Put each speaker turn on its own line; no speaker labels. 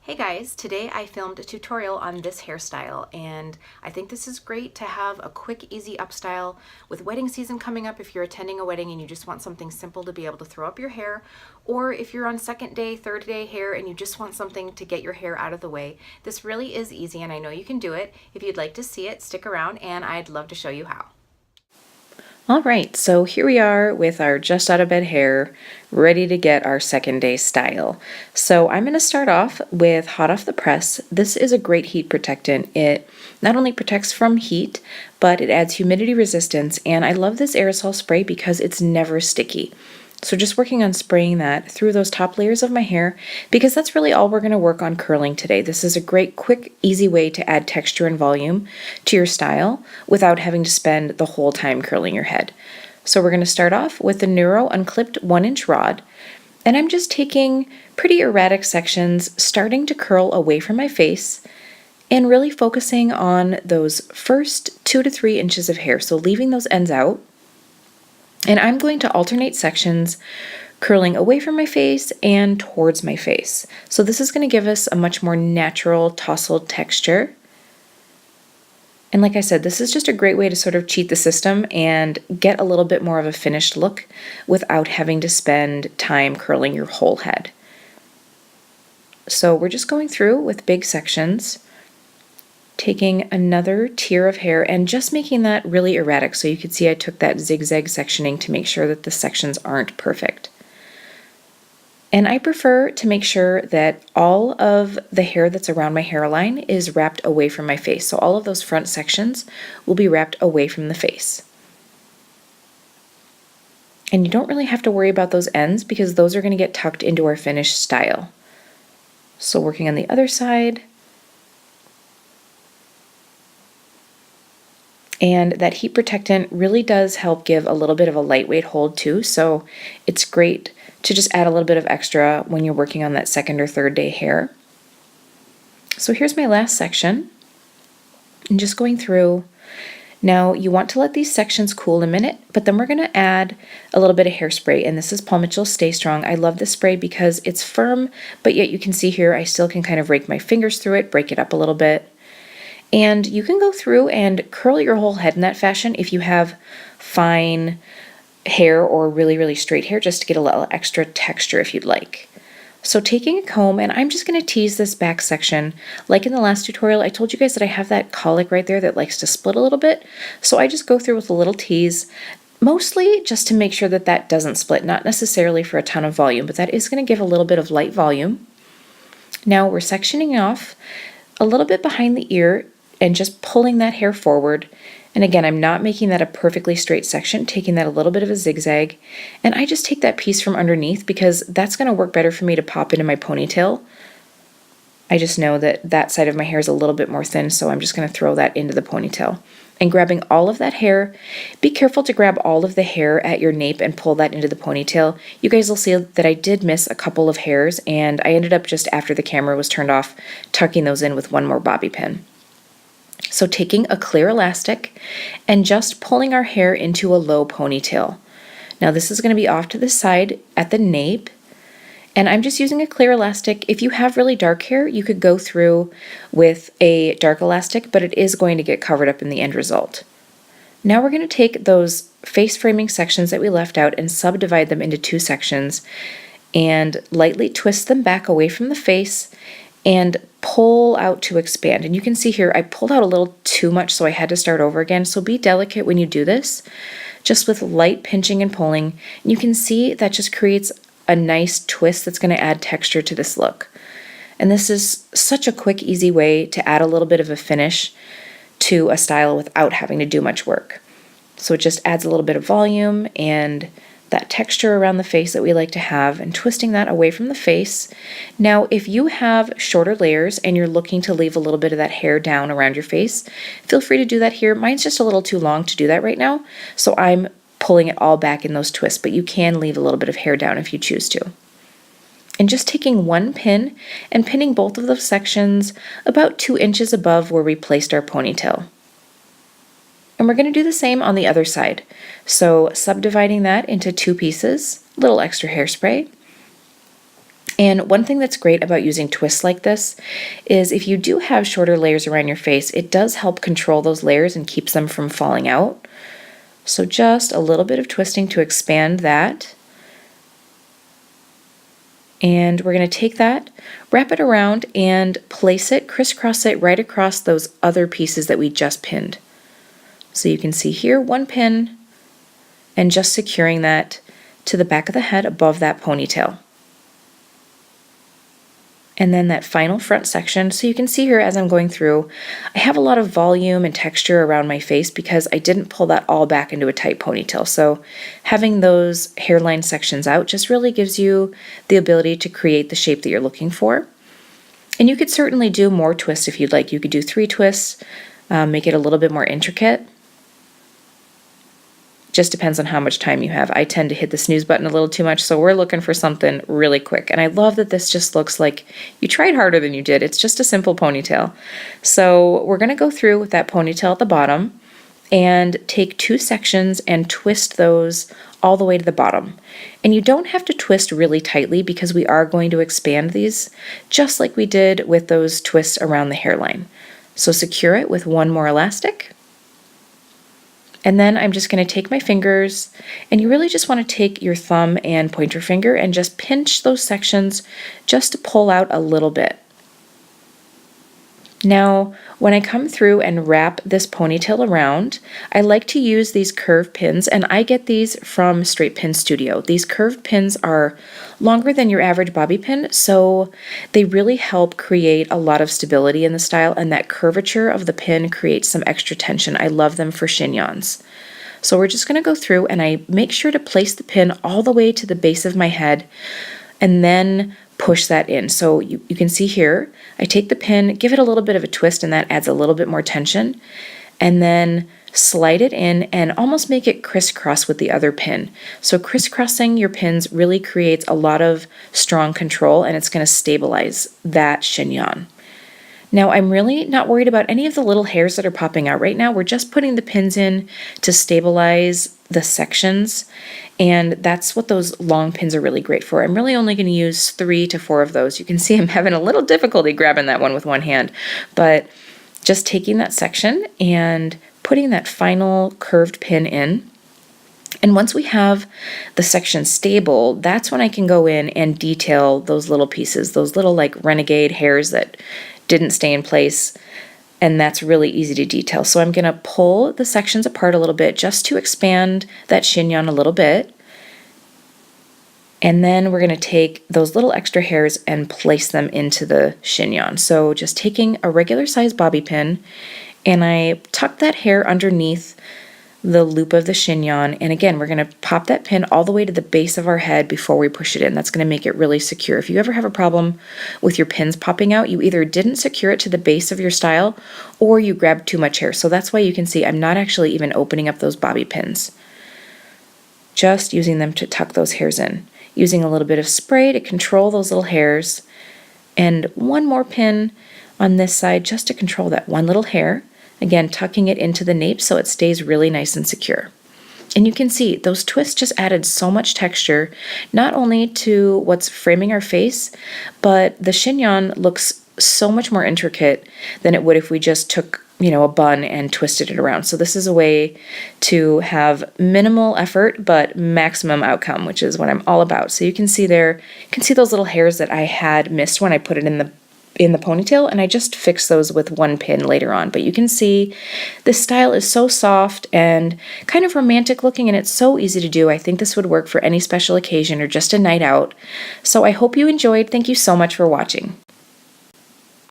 Hey guys, today I filmed a tutorial on this hairstyle and I think this is great to have a quick, easy up style with wedding season coming up if you're attending a wedding and you just want something simple to be able to throw up your hair, or if you're on second day, third day hair and you just want something to get your hair out of the way. This really is easy and I know you can do it. If you'd like to see it, stick around and I'd love to show you how.
All right, so here we are with our just out of bed hair, ready to get our second day style. So I'm going to start off with hot off the press. This is a great heat protectant. It not only protects from heat, but it adds humidity resistance, and I love this aerosol spray because it's never sticky. So just working on spraying that through those top layers of my hair, because that's really all we're going to work on curling today. This is a great, quick, easy way to add texture and volume to your style without having to spend the whole time curling your head. So we're going to start off with the Neuro Unclipped 1-inch rod, and I'm just taking pretty erratic sections, starting to curl away from my face, and really focusing on those first 2 to 3 inches of hair, so leaving those ends out. And I'm going to alternate sections curling away from my face and towards my face. So this is going to give us a much more natural tousled texture. And like I said, this is just a great way to sort of cheat the system and get a little bit more of a finished look without having to spend time curling your whole head. So we're just going through with big sections, taking another tier of hair and just making that really erratic. So you can see I took that zigzag sectioning to make sure that the sections aren't perfect. And I prefer to make sure that all of the hair that's around my hairline is wrapped away from my face. So all of those front sections will be wrapped away from the face. And you don't really have to worry about those ends because those are going to get tucked into our finished style. So working on the other side. And that heat protectant really does help give a little bit of a lightweight hold too, so it's great to just add a little bit of extra when you're working on that second or third day hair. So here's my last section, and just going through. Now you want to let these sections cool a minute, but then we're going to add a little bit of hairspray, and this is Paul Mitchell's Stay Strong. I love this spray because it's firm, but yet you can see here I still can kind of rake my fingers through it, break it up a little bit. And you can go through and curl your whole head in that fashion if you have fine hair or really, really straight hair, just to get a little extra texture if you'd like. So taking a comb, and I'm just going to tease this back section. Like in the last tutorial, I told you guys that I have that colic right there that likes to split a little bit. So I just go through with a little tease, mostly just to make sure that that doesn't split, not necessarily for a ton of volume, but that is going to give a little bit of light volume. Now we're sectioning off a little bit behind the ear and just pulling that hair forward. And again, I'm not making that a perfectly straight section, taking that a little bit of a zigzag. And I just take that piece from underneath because that's going to work better for me to pop into my ponytail. I just know that that side of my hair is a little bit more thin, so I'm just going to throw that into the ponytail. And grabbing all of that hair, be careful to grab all of the hair at your nape and pull that into the ponytail. You guys will see that I did miss a couple of hairs, and I ended up just after the camera was turned off, tucking those in with one more bobby pin. So taking a clear elastic and just pulling our hair into a low ponytail. Now this is going to be off to the side at the nape, and I'm just using a clear elastic. If you have really dark hair, you could go through with a dark elastic, but it is going to get covered up in the end result. Now we're going to take those face framing sections that we left out and subdivide them into 2 sections and lightly twist them back away from the face and pull out to expand. And you can see here I pulled out a little too much, so I had to start over again. So be delicate when you do this, just with light pinching and pulling. And you can see that just creates a nice twist that's going to add texture to this look. And this is such a quick, easy way to add a little bit of a finish to a style without having to do much work. So it just adds a little bit of volume and that texture around the face that we like to have, and twisting that away from the face. Now, if you have shorter layers and you're looking to leave a little bit of that hair down around your face, feel free to do that here. Mine's just a little too long to do that right now, so I'm pulling it all back in those twists, but you can leave a little bit of hair down if you choose to. And just taking one pin and pinning both of those sections about 2 inches above where we placed our ponytail. And we're going to do the same on the other side. So subdividing that into 2 pieces, a little extra hairspray, And one thing that's great about using twists like this is if you do have shorter layers around your face, it does help control those layers and keeps them from falling out. So just a little bit of twisting to expand that. And we're going to take that, wrap it around, and place it, crisscross it right across those other pieces that we just pinned. So you can see here, one pin, and just securing that to the back of the head above that ponytail. And then that final front section, so you can see here as I'm going through, I have a lot of volume and texture around my face because I didn't pull that all back into a tight ponytail. So having those hairline sections out just really gives you the ability to create the shape that you're looking for. And you could certainly do more twists if you'd like. You could do 3 twists, make it a little bit more intricate. Just depends on how much time you have. I tend to hit the snooze button a little too much, so we're looking for something really quick. And I love that this just looks like you tried harder than you did. It's just a simple ponytail. So we're going to go through with that ponytail at the bottom and take 2 sections and twist those all the way to the bottom. And you don't have to twist really tightly because we are going to expand these just like we did with those twists around the hairline. So secure it with one more elastic. And then I'm just going to take my fingers, and you really just want to take your thumb and pointer finger and just pinch those sections just to pull out a little bit. Now, when I come through and wrap this ponytail around, I like to use these curved pins, and I get these from Straight Pin Studio. These curved pins are longer than your average bobby pin, so they really help create a lot of stability in the style, and that curvature of the pin creates some extra tension. I love them for chignons. So we're just going to go through, and I make sure to place the pin all the way to the base of my head, and then push that in. So you can see here, I take the pin, give it a little bit of a twist, and that adds a little bit more tension, and then slide it in and almost make it crisscross with the other pin. So crisscrossing your pins really creates a lot of strong control, and it's going to stabilize that chignon. Now I'm really not worried about any of the little hairs that are popping out right now. We're just putting the pins in to stabilize the sections, and that's what those long pins are really great for. I'm really only going to use 3 to 4 of those. You can see I'm having a little difficulty grabbing that one with one hand, but just taking that section and putting that final curved pin in. And once we have the section stable, that's when I can go in and detail those little pieces, those little like renegade hairs that didn't stay in place, and that's really easy to detail. So I'm going to pull the sections apart a little bit just to expand that chignon a little bit. And then we're going to take those little extra hairs and place them into the chignon. So just taking a regular size bobby pin, and I tuck that hair underneath the loop of the chignon, and again we're going to pop that pin all the way to the base of our head before we push it in. That's going to make it really secure. If you ever have a problem with your pins popping out, you either didn't secure it to the base of your style or you grabbed too much hair. So that's why you can see I'm not actually even opening up those bobby pins, just using them to tuck those hairs in, using a little bit of spray to control those little hairs, and one more pin on this side just to control that one little hair. Again, tucking it into the nape so it stays really nice and secure. And you can see those twists just added so much texture, not only to what's framing our face, but the chignon looks so much more intricate than it would if we just took, a bun and twisted it around. So this is a way to have minimal effort but maximum outcome, which is what I'm all about. So you can see there, you can see those little hairs that I had missed when I put it in the ponytail, and I just fixed those with one pin later on. But you can see this style is so soft and kind of romantic looking, and it's so easy to do. I think this would work for any special occasion or just a night out. So I hope you enjoyed. Thank you so much for watching.